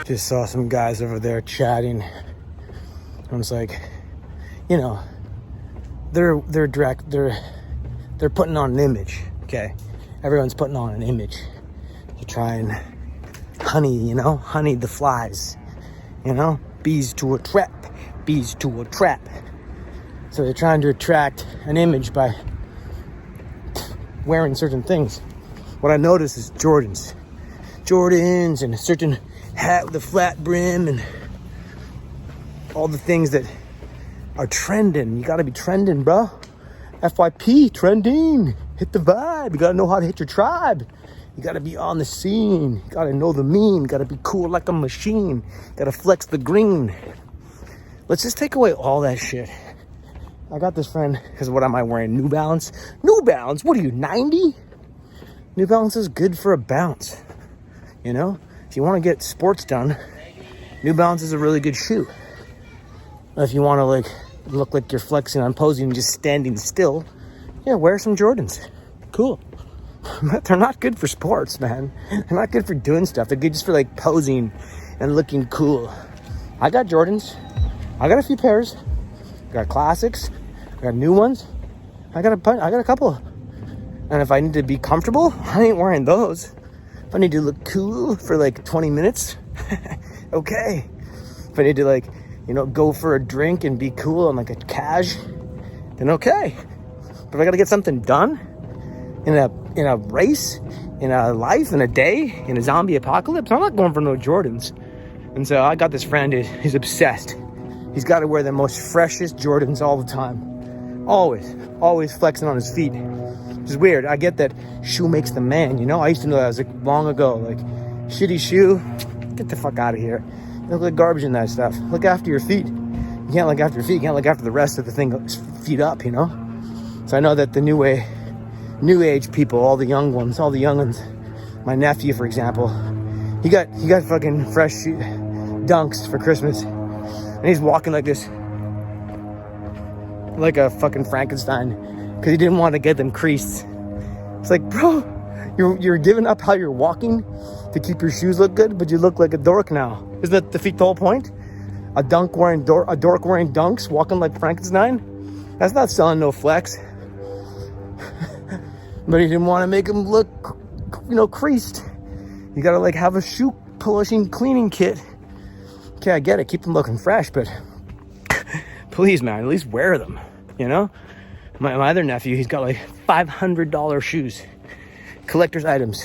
Just saw some guys over there chatting. I was like, you know, they're putting on an image, okay? Everyone's putting on an image to try and honey the flies, bees to a trap. So they're trying to attract an image by wearing certain things. What I noticed is Jordans and a certain hat with a flat brim and all the things that are trending. You gotta be trending, bro. FYP, trending. Hit the vibe. You gotta know how to hit your tribe. You gotta be on the scene. You gotta know the meme. You gotta be cool like a machine. You gotta flex the green. Let's just take away all that shit. I got this friend, because what am I wearing? New Balance? New Balance? What are you, 90? New Balance is good for a bounce. If you want to get sports done, New Balance is a really good shoe. If you want to look like you're flexing on posing and just standing still, yeah, wear some Jordans. Cool. But they're not good for sports, man. They're not good for doing stuff. They're good just for posing and looking cool. I got Jordans. I got a few pairs. I got classics. I got new ones. I got a couple. And if I need to be comfortable, I ain't wearing those. If I need to look cool for 20 minutes, okay. If I need to go for a drink and be cool on a cash, then okay. But if I gotta get something done in a race, in a life, in a day, in a zombie apocalypse, I'm not going for no Jordans. And so I got this friend, he's obsessed. He's got to wear the most freshest Jordans all the time. Always flexing on his feet. Which is weird. I get that shoe makes the man, I used to know that was long ago. Shitty shoe, get the fuck out of here. You look like garbage in that stuff. Look after your feet. You can't look after your feet. You can't look after the rest of the thing, feet up, So I know that the new age people, all the young ones, my nephew, for example, he got fucking fresh dunks for Christmas. And he's walking like this, like a fucking Frankenstein, because he didn't want to get them creased. It's like, bro, you're giving up how you're walking to keep your shoes look good, but you look like a dork now. Isn't that defeat the whole point? A dork wearing dunks, walking like Frankenstein? That's not selling no flex. But he didn't want to make him look, creased. You gotta have a shoe polishing cleaning kit. Okay, I get it. Keep them looking fresh, but please, man, at least wear them, My other nephew, he's got $500 shoes, collector's items.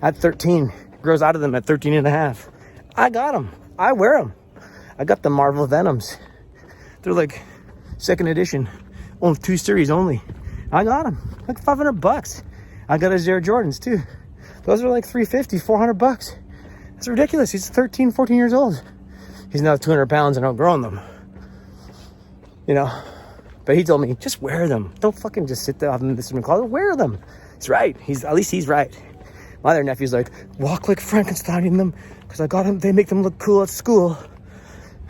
At 13, grows out of them at 13 and a half. I got them. I wear them. I got the Marvel Venoms. They're second edition, only 2 series only. I got them, $500. I got his Air Jordans too. Those are $350, $400. That's ridiculous. He's 13, 14 years old. He's now 200 pounds and outgrown them. But he told me, just wear them. Don't fucking just sit there in the closet. Wear them. He's right. At least he's right. My other nephew's walk like Frankenstein in them because I got them. They make them look cool at school.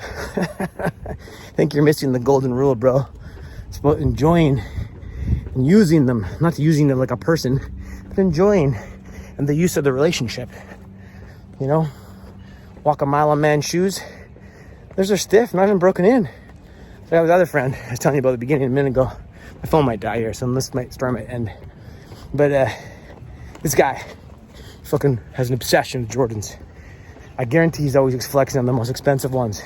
I think you're missing the golden rule, bro. It's about enjoying and using them. Not using them like a person, but enjoying and the use of the relationship. Walk a mile on man's shoes. Those are stiff, not even broken in. So I have this other friend I was telling you about at the beginning a minute ago. My phone might die here, so this story might end. But this guy fucking has an obsession with Jordans. I guarantee he's always flexing on the most expensive ones.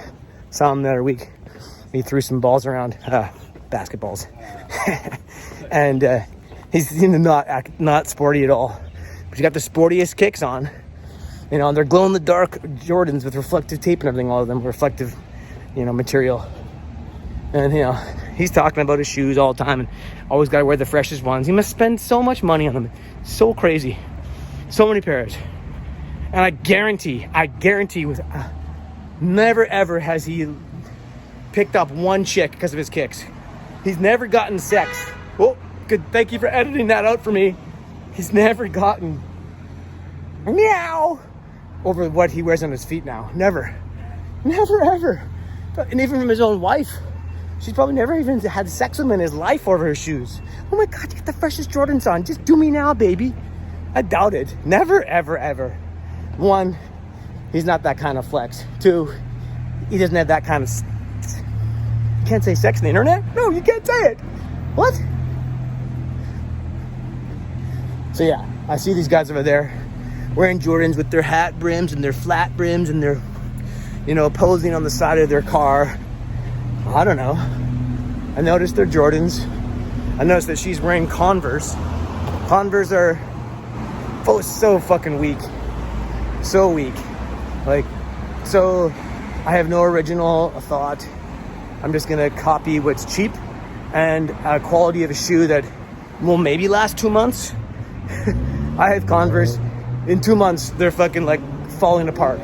Saw him the other week. He threw some balls around, basketballs. And he's not sporty at all. But he got the sportiest kicks on. They're glow-in-the-dark Jordans with reflective tape and everything, all of them, reflective, material. And, he's talking about his shoes all the time and always got to wear the freshest ones. He must spend so much money on them. So crazy. So many pairs. And I guarantee with never ever has he picked up one chick because of his kicks. He's never gotten sex. Oh, good. Thank you for editing that out for me. He's never gotten meow over what he wears on his feet now. Never ever. And even from his own wife, she's probably never even had sex with him in his life over her shoes. Oh my God, you got the freshest Jordans on. Just do me now, baby. I doubt it. Never, ever, ever. One, he's not that kind of flex. 2, he doesn't have that kind of... You can't say sex on the internet? No, you can't say it. What? So yeah, I see these guys over there wearing Jordans with their hat brims and their flat brims and their, posing on the side of their car. I don't know. I noticed they're Jordans. I noticed that she's wearing Converse. Converse are so fucking weak. So weak. So I have no original thought. I'm just gonna copy what's cheap and a quality of a shoe that will maybe last 2 months. I have Converse. In 2 months, they're fucking falling apart.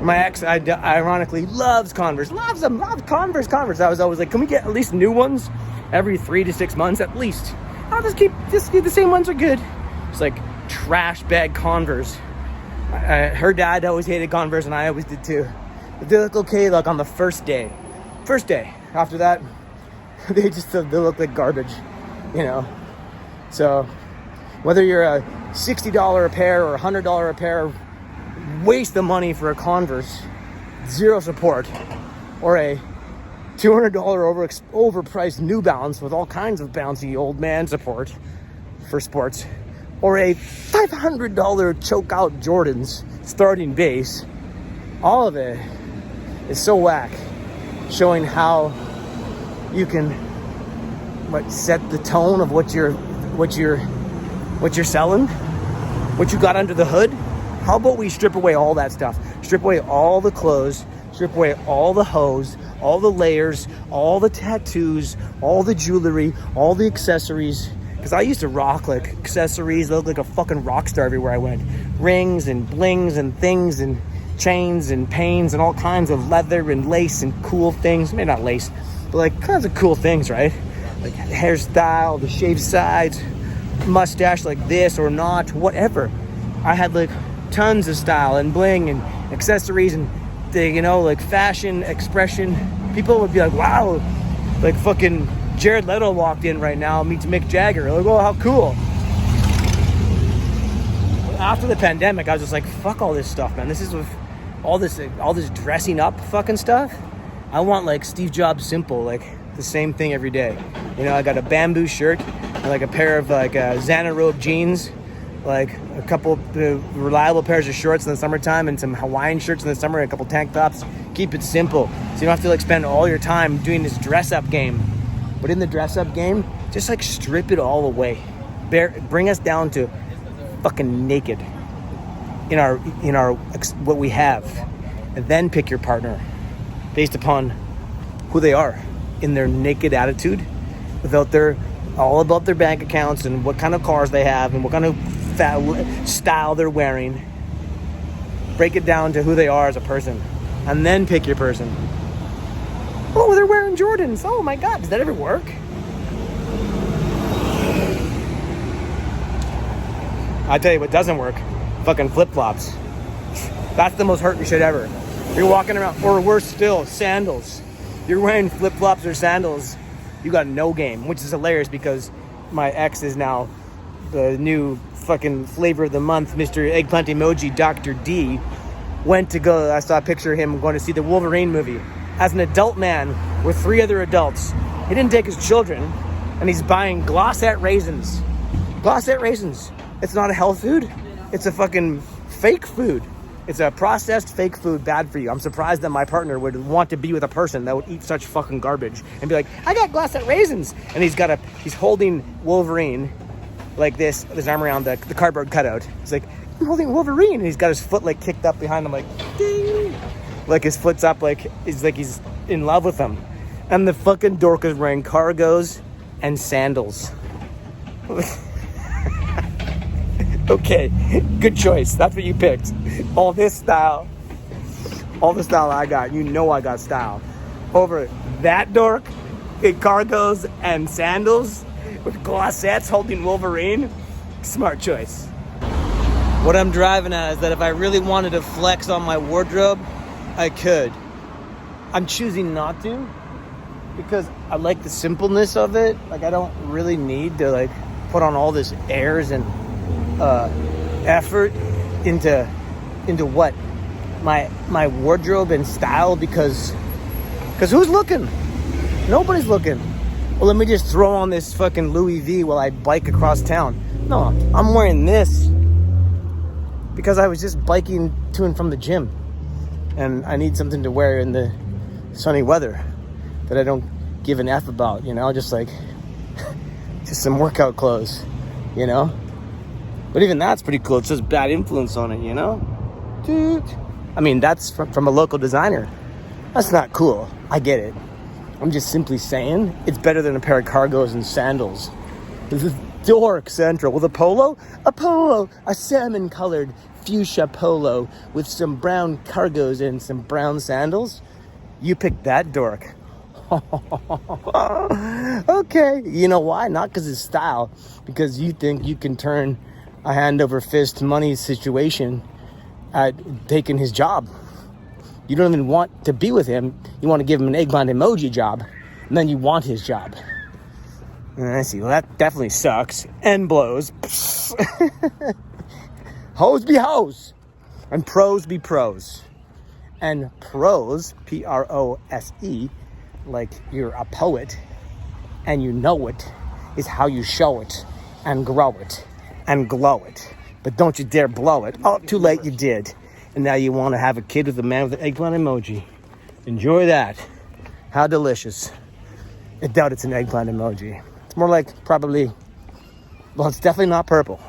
My ex, ironically, loves Converse. Loves them. Loves Converse. I was always like, can we get at least new ones every 3 to 6 months at least? I'll just keep the same ones are good. It's like trash bag Converse. Her dad always hated Converse, and I always did too. But they look okay on the first day. After that, they look like garbage, So whether you're a $60 a pair or $100 a pair, waste the money for a Converse, zero support, or a $200 overpriced New Balance with all kinds of bouncy old man support for sports, or a $500 choke out Jordans starting base. All of it is so whack, showing how you can set the tone of what you're selling, what you got under the hood. How about we strip away all that stuff? Strip away all the clothes, strip away all the hose, all the layers, all the tattoos, all the jewelry, all the accessories. Because I used to rock accessories. I looked like a fucking rock star everywhere I went. Rings and blings and things and chains and pains and all kinds of leather and lace and cool things. Maybe not lace, but kinds of cool things, right? Like hairstyle, the shaved sides, mustache like this or not, whatever. I had tons of style and bling and accessories and fashion expression. People would be like, wow, fucking Jared Leto walked in right now, meets Mick Jagger. Oh, how cool. After the pandemic, I was just like, fuck all this stuff, man. This is with all this dressing up fucking stuff. I want Steve Jobs simple, the same thing every day. I got a bamboo shirt and a pair of Xanarobe jeans, a couple reliable pairs of shorts in the summertime and some Hawaiian shirts in the summer and a couple tank tops. Keep it simple so you don't have to spend all your time doing this dress up game. But in the dress up game, just strip it all away. Bring us down to fucking naked in our what we have, and then pick your partner based upon who they are in their naked attitude, without all about their bank accounts and what kind of cars they have and what kind of style they're wearing. Break it down to who they are as a person, and then pick your person. Oh, they're wearing Jordans. Oh my God, does that ever work? I tell you what doesn't work. Fucking flip-flops. That's the most hurting shit ever. You're walking around, or worse still, sandals. You're wearing flip-flops or sandals, you got no game, which is hilarious because my ex is now the new fucking flavor of the month, Mr. Eggplant Emoji, Dr. D. I saw a picture of him going to see the Wolverine movie as an adult man with 3 other adults. He didn't take his children, and he's buying Glossette raisins. Glossette raisins. It's not a health food. It's a fucking fake food. It's a processed fake food, bad for you. I'm surprised that my partner would want to be with a person that would eat such fucking garbage and be like, I got Glossette raisins. And he's holding Wolverine like this, with his arm around the cardboard cutout. He's like, I'm holding Wolverine. And he's got his foot kicked up behind him ding. His foot's up he's in love with him. And the fucking dork is wearing cargos and sandals. Okay, good choice. That's what you picked. All the style I got. I got style. Over that dork in cargos and sandals with glossettes holding Wolverine. Smart choice. What I'm driving at is that if I really wanted to flex on my wardrobe, I could. I'm choosing not to because I like the simpleness of it. I don't really need to put on all this airs and effort into what? my wardrobe and style because who's looking? Nobody's looking. Well, let me just throw on this fucking Louis V while I bike across town. No, I'm wearing this because I was just biking to and from the gym, and I need something to wear in the sunny weather that I don't give an F about, you know, just some workout clothes, you know. But even that's pretty cool. It says Bad Influence on it, you know. Dude, I mean, that's from a local designer. That's not cool. I get it. I'm just simply saying it's better than a pair of cargos and sandals. This is dork central with a polo, a salmon colored fuchsia polo with some brown cargos and some brown sandals. You picked that, dork. Okay, you know why? Not because it's style, because you think you can turn a hand over fist money situation at taking his job. You don't even want to be with him. You want to give him an eggplant emoji job, and then you want his job. And I see, well, that definitely sucks and blows. Hoes be hoes, and pros be pros. And prose, Prose, like you're a poet and you know it, is how you show it and grow it and glow it. But don't you dare blow it. Oh, too late, you did. And now you want to have a kid with a man with an eggplant emoji. Enjoy that. How delicious. I doubt it's an eggplant emoji. It's more like probably, well, it's definitely not purple.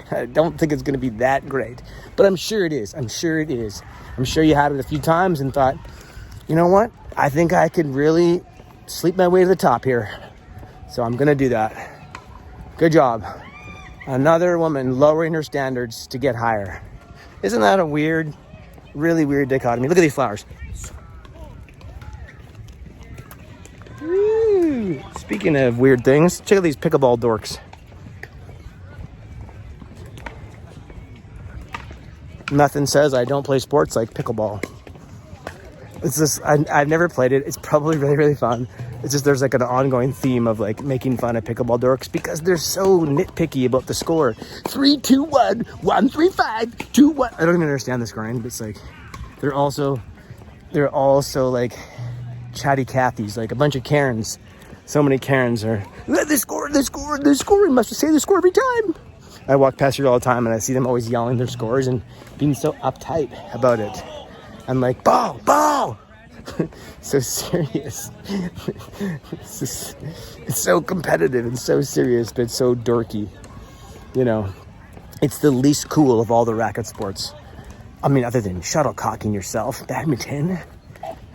I don't think it's going to be that great. But I'm sure it is. I'm sure it is. I'm sure you had it a few times and thought, you know what? I think I could really sleep my way to the top here. So I'm going to do that. Good job. Another woman lowering her standards to get higher. Isn't that a weird, really weird dichotomy? Look at these flowers. Woo. Speaking of weird things, check out these pickleball dorks. Nothing says I don't play sports like pickleball. It's just, I've never played it. It's probably really, really fun. It's just there's like an ongoing theme of like making fun of pickleball dorks because they're so nitpicky about the score. 3-2-1, 1-3-5, 2-1. I don't even understand the scoring, but it's like they're also like chatty Cathys, like a bunch of Karens. So many Karens are, they scored. We must say the score every time. I walk past here all the time and I see them always yelling their scores and being so uptight about it. I'm like, ball. So serious. It's so competitive and so serious, but so dorky. You know, it's the least cool of all the racket sports. I mean, other than shuttlecocking yourself, badminton,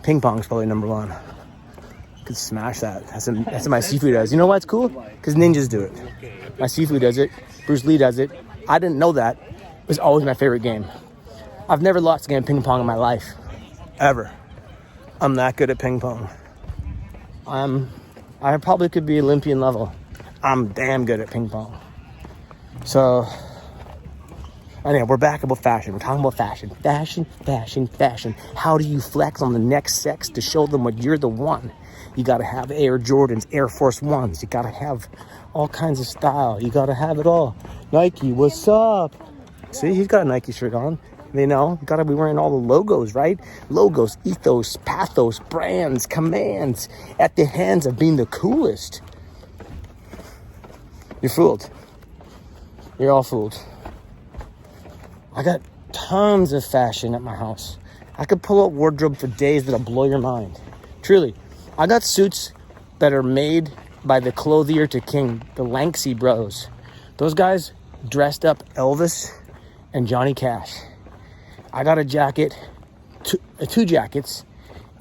ping pong's probably number one. Could smash that. That's what my Sifu does. You know why it's cool? Because ninjas do it. My Sifu does it. Bruce Lee does it. I didn't know that. It was always my favorite game. I've never lost a game of ping pong in my life. Ever. I'm that good at ping pong. I probably could be Olympian level. I'm damn good at ping pong. So, anyway, we're back about fashion. We're talking about fashion. Fashion. How do you flex on the next sex to show them what you're the one? You got to have Air Jordans, Air Force Ones. You got to have all kinds of style. You got to have it all. Nike, what's up? See, he's got a Nike shirt on. You know, you got to be wearing all the logos, right? Logos, ethos, pathos, brands, commands at the hands of being the coolest. You're fooled. You're all fooled. I got tons of fashion at my house. I could pull out wardrobe for days that'll blow your mind. Truly. I got suits that are made by the clothier to king, the Lanksy bros. Those guys dressed up Elvis and Johnny Cash. I got a jacket, two jackets,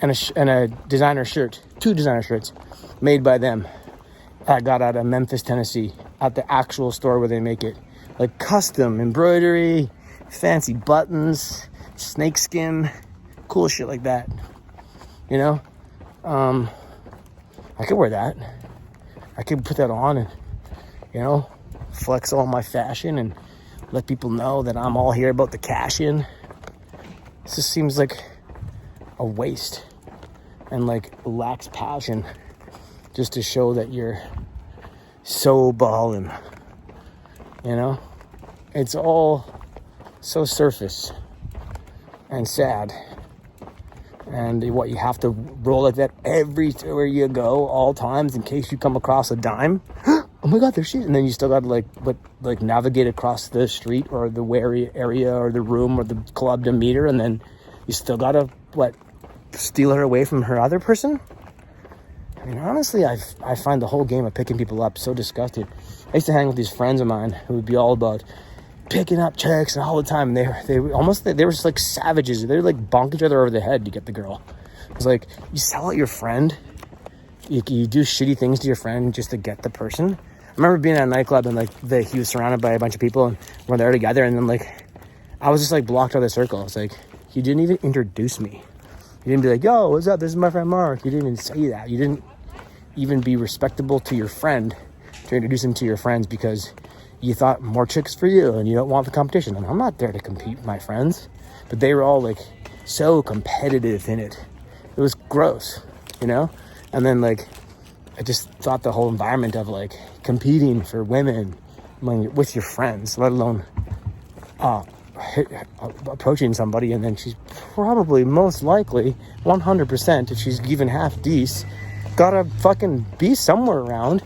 and a designer shirt, 2 designer shirts made by them. I got out of Memphis, Tennessee, at the actual store where they make it. Like custom embroidery, fancy buttons, snakeskin, cool shit like that. You know? I could wear that. I could put that on and, you know, flex all my fashion and let people know that I'm all here about the cash in. This just seems like a waste and like lacks passion just to show that you're so ballin'. You know? It's all so surface and sad. And what, you have to roll like that everywhere you go, all times, in case you come across a dime. Oh my God, there she is. And then you still got to like navigate across the street or the area or the room or the club to meet her. And then you still got to, steal her away from her other person? I mean, honestly, I find the whole game of picking people up so disgusting. I used to hang with these friends of mine who would be all about picking up chicks and all the time. And they were just like savages. They would like bonk each other over the head to get the girl. It was like, you sell out your friend. You do shitty things to your friend just to get the person. I remember being at a nightclub and he was surrounded by a bunch of people and we're there together. And then I was just like blocked out of the circle. It's like, you didn't even introduce me. You didn't be like, yo, what's up? This is my friend Mark. You didn't even say that. You didn't even be respectable to your friend to introduce him to your friends because you thought more chicks for you and you don't want the competition. And I'm not there to compete with my friends, but they were all like so competitive in it. It was gross, you know? And then I just thought the whole environment of competing for women with your friends, let alone approaching somebody, and then she's probably most likely 100%, if she's even half decent, gotta fucking be somewhere around.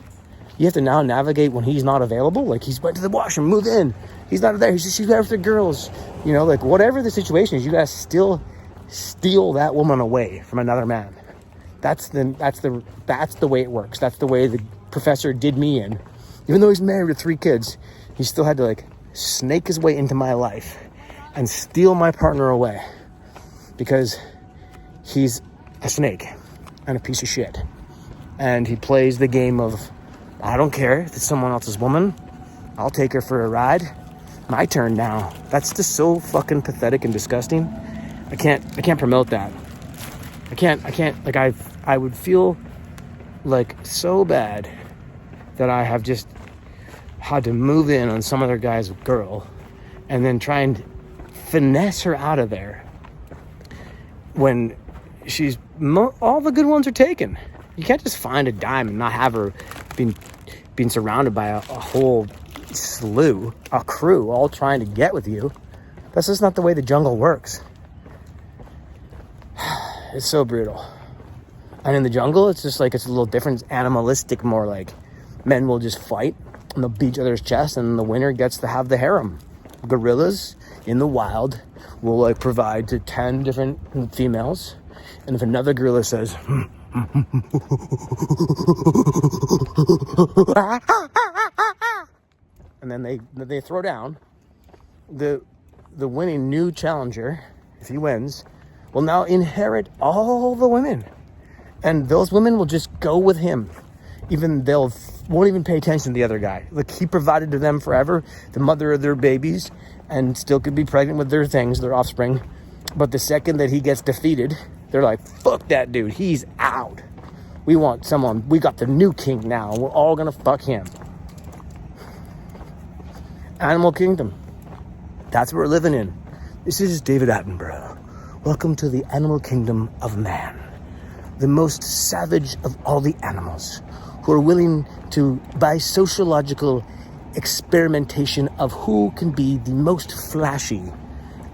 You have to now navigate when he's not available. He's went to the washroom, move in. He's not there. She's there with the girls. You know, whatever the situation is, you guys still steal that woman away from another man. That's the way it works. That's the way the professor did me in. Even though he's married with 3 kids, he still had to snake his way into my life and steal my partner away because he's a snake and a piece of shit. And he plays the game of, I don't care if it's someone else's woman. I'll take her for a ride. My turn now. That's just so fucking pathetic and disgusting. I can't promote that. I would feel so bad that I have just had to move in on some other guy's girl and then try and finesse her out of there when all the good ones are taken. You can't just find a dime and not have her being surrounded by a whole a crew all trying to get with you. That's just not the way the jungle works. It's so brutal. And in the jungle, it's just it's a little different. It's animalistic, more men will just fight and they'll beat each other's chest and the winner gets to have the harem. Gorillas in the wild will provide to 10 different females. And if another gorilla says, and then they throw down, the winning new challenger, if he wins, will now inherit all the women. And those women will just go with him. Won't even pay attention to the other guy. He provided to them forever, the mother of their babies, and still could be pregnant with their offspring. But the second that he gets defeated, they're like, fuck that dude, he's out. We got the new king now. We're all gonna fuck him. Animal kingdom. That's what we're living in. This is David Attenborough. Welcome to the animal kingdom of man. The most savage of all the animals, who are willing to, by sociological experimentation of who can be the most flashy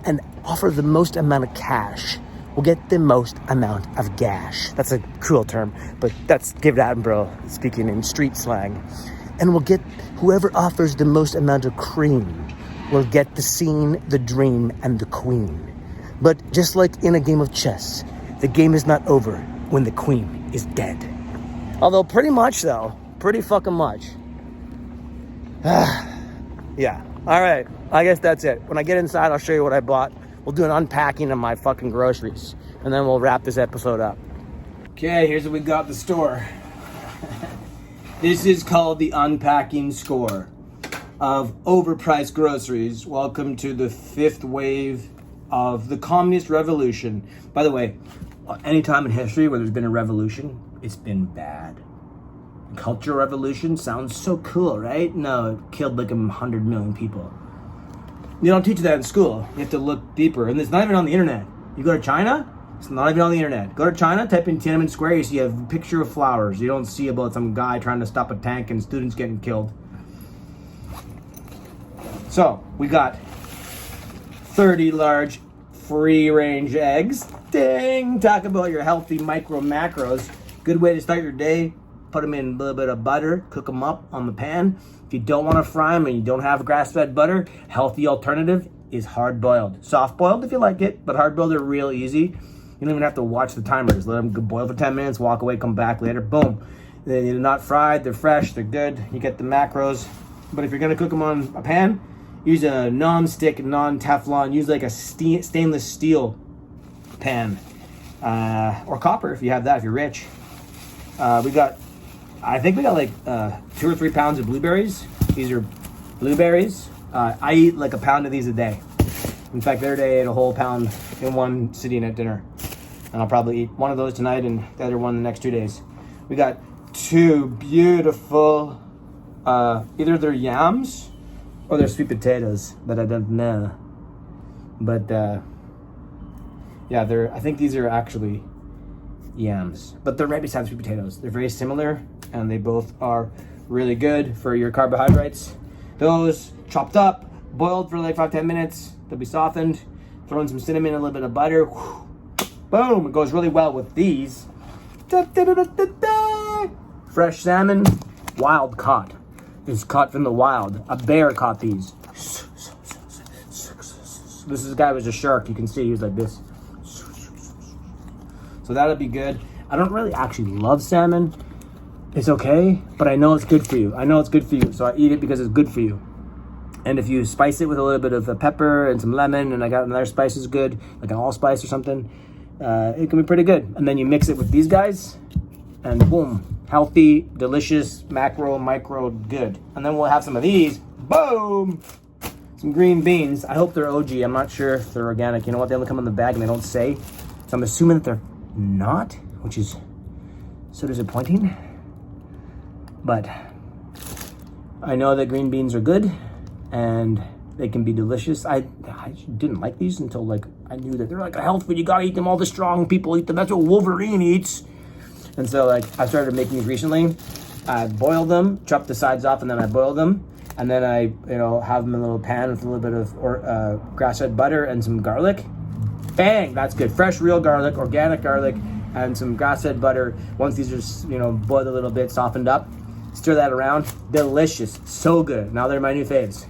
and offer the most amount of cash, will get the most amount of gash. That's a cruel term, but that's David Attenborough speaking in street slang. And will get whoever offers the most amount of cream will get the scene, the dream, and the queen. But just like in a game of chess, the game is not over when the queen is dead. Although pretty fucking much. Yeah, all right, I guess that's it. When I get inside, I'll show you what I bought. We'll do an unpacking of my fucking groceries, and then we'll wrap this episode up. Okay, here's what we got at the store. This is called the unpacking score of overpriced groceries. Welcome to the 5th wave of the communist revolution. By the way, any time in history where there's been a revolution, it's been bad. Cultural revolution sounds so cool, right? No, it killed 100 million people. You don't teach that in school. You have to look deeper. And it's not even on the internet. You go to China, it's not even on the internet. Go to China, type in Tiananmen Square, you see a picture of flowers. You don't see about some guy trying to stop a tank and students getting killed. So, we got 30 large free-range eggs. Ding! Talk about your healthy micro macros. Good way to start your day. Put them in a little bit of butter, cook them up on the pan. If you don't want to fry them and you don't have grass-fed butter, healthy alternative is hard-boiled. Soft-boiled if you like it, but hard-boiled are real easy. You don't even have to watch the timers. Let them boil for 10 minutes, walk away, come back later, boom. They're not fried, they're fresh, they're good. You get the macros. But if you're gonna cook them on a pan, use a non-stick, non-Teflon, use like a stainless steel pan. Or copper if you have that, if you're rich. I think we got like 2 or 3 pounds of blueberries. These are blueberries. I eat like a pound of these a day. In fact, the other day I ate a whole pound in one sitting at dinner. And I'll probably eat one of those tonight and the other one the next 2 days. We got 2 beautiful, either they're yams or they're sweet potatoes that I don't know. But yeah, I think these are actually yams, but they're right beside sweet potatoes. They're very similar and they both are really good for your carbohydrates. Those chopped up, boiled for like 5-10 minutes. They'll be softened. Throw in some cinnamon, a little bit of butter. Boom! It goes really well with these. Fresh salmon, wild caught. It's caught from the wild. A bear caught these. This guy was a shark. You can see he was like this. So that'll be good. I don't really actually love salmon. It's okay, but I know it's good for you. So I eat it because it's good for you. And if you spice it with a little bit of pepper and some lemon, and I got another spice is good, like an allspice or something, it can be pretty good. And then you mix it with these guys, and boom, healthy, delicious, macro, micro, good. And then we'll have some of these, boom, some green beans. I hope they're OG. I'm not sure if they're organic. You know what? They only come in the bag and they don't say. So I'm assuming that they're not, which is so disappointing. But I know that green beans are good and they can be delicious. I didn't like these until like I knew that they're like a health food. You gotta eat them. All the strong people eat them. That's what Wolverine eats. And so like I started making these recently. I boil them, chop the sides off, and then I boil them. And then I, have them in a little pan with a little bit of grass-fed butter and some garlic. Bang, that's good. Fresh, real garlic, organic garlic, and some grass-fed butter. Once these are, boiled a little bit, softened up, stir that around. Delicious, so good. Now they're my new faves.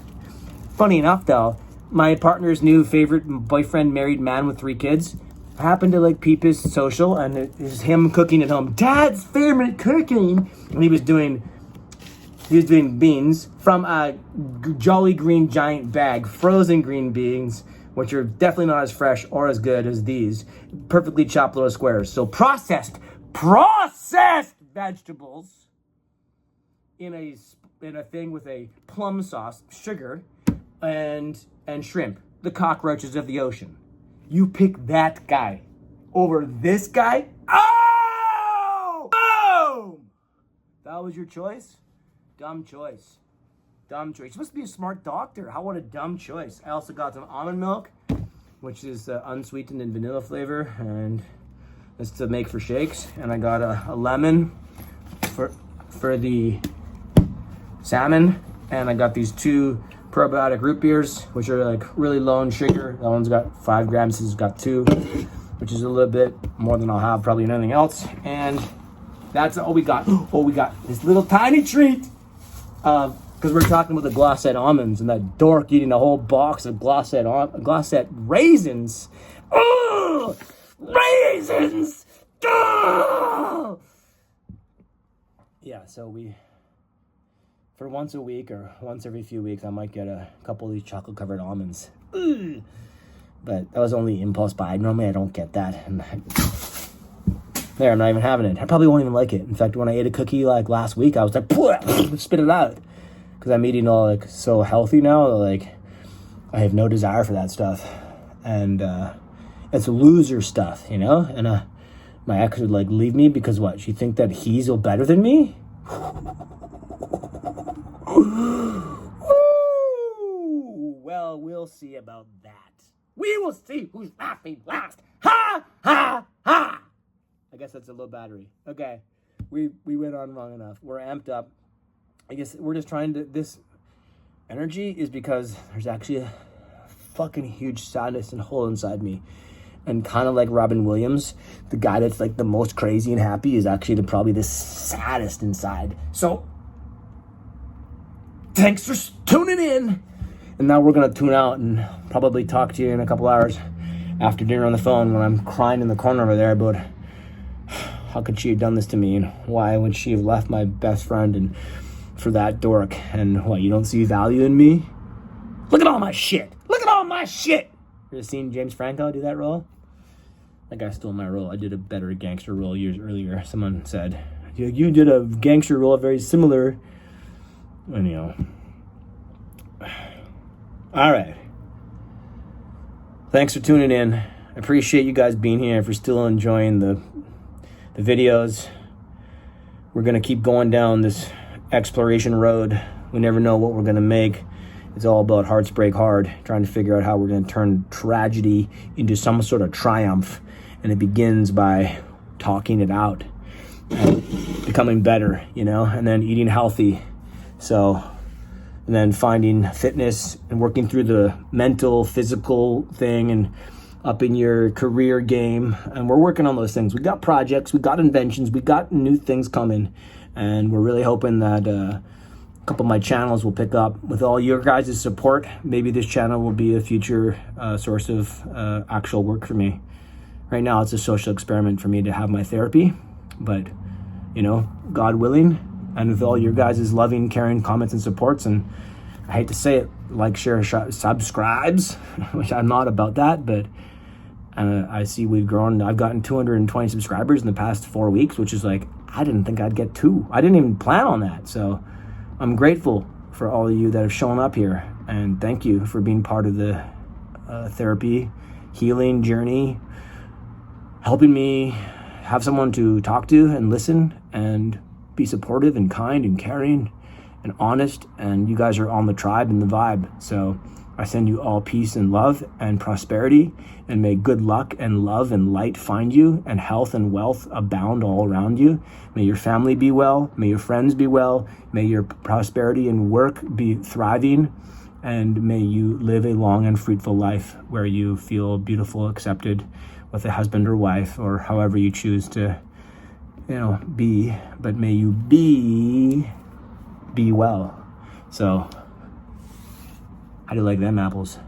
Funny enough, though, my partner's new favorite boyfriend, married man with 3 kids, happened to like peep his social, and it was him cooking at home. Dad's favorite cooking, and he was doing beans from a Jolly Green Giant bag, frozen green beans, which are definitely not as fresh or as good as these. Perfectly chopped little squares. So processed vegetables in a thing with a plum sauce, sugar, and shrimp. The cockroaches of the ocean. You pick that guy over this guy. Oh! Boom! That was your choice? Dumb choice. You're supposed to be a smart doctor. How about a dumb choice? I also got some almond milk, which is unsweetened and vanilla flavor, and it's to make for shakes. And I got a lemon for the salmon, and I got these 2 probiotic root beers, which are like really low in sugar. That one's got 5 grams. This has got 2, which is a little bit more than I'll have probably in anything else. And that's all we got. Oh, we got this little tiny treat. Because we're talking about the Glossette almonds and that dork eating a whole box of Glossette raisins. Oh, raisins! Oh! Yeah, so for once a week or once every few weeks, I might get a couple of these chocolate-covered almonds. Ugh. But that was only impulse buy. Normally I don't get that. And there, I'm not even having it. I probably won't even like it. In fact, when I ate a cookie like last week, I was like, spit it out. Because I'm eating all like so healthy now, like I have no desire for that stuff. And it's loser stuff, And my ex would like leave me because what? She think that he's better than me? Well, we'll see about that. We will see who's laughing last. Ha! Ha! Ha! I guess that's a low battery. Okay, we went on long enough. We're amped up. I guess we're just trying to, this energy is because there's actually a fucking huge sadness and hole inside me. And kind of like Robin Williams, the guy that's like the most crazy and happy is actually probably the saddest inside. So, thanks for tuning in. And now we're going to tune out and probably talk to you in a couple hours after dinner on the phone when I'm crying in the corner over there about how could she have done this to me and why would she have left my best friend and for that dork. And what, you don't see value in me? Look at all my shit. Look at all my shit. You ever seen James Franco do that role? That guy stole my role. I did a better gangster role years earlier. Someone said, you did a gangster role very similar. Anyhow. All right. Thanks for tuning in. I appreciate you guys being here. If you're still enjoying the videos, we're going to keep going down this exploration road. We never know what we're going to make. It's all about hearts break hard, trying to figure out how we're going to turn tragedy into some sort of triumph. And it begins by talking it out and becoming better, and then eating healthy. So, and then finding fitness and working through the mental, physical thing and upping your career game. And we're working on those things. We got projects, we got inventions, we got new things coming. And we're really hoping that a couple of my channels will pick up. With all your guys' support, maybe this channel will be a future source of actual work for me. Right now, it's a social experiment for me to have my therapy. But, God willing, and with all your guys' loving, caring comments and supports, and I hate to say it, like, share, subscribes, which I'm not about that, but I see we've grown. I've gotten 220 subscribers in the past 4 weeks, which is like, I didn't think I'd get 2. I didn't even plan on that. So I'm grateful for all of you that have shown up here. And thank you for being part of the therapy, healing journey, helping me have someone to talk to and listen and be supportive and kind and caring and honest. And you guys are on the tribe and the vibe. So I send you all peace and love and prosperity, and may good luck and love and light find you, and health and wealth abound all around you. May your family be well. May your friends be well. May your prosperity and work be thriving. And may you live a long and fruitful life where you feel beautiful, accepted with a husband or wife, or however you choose to, be. But may you be well. So, how do you like them apples?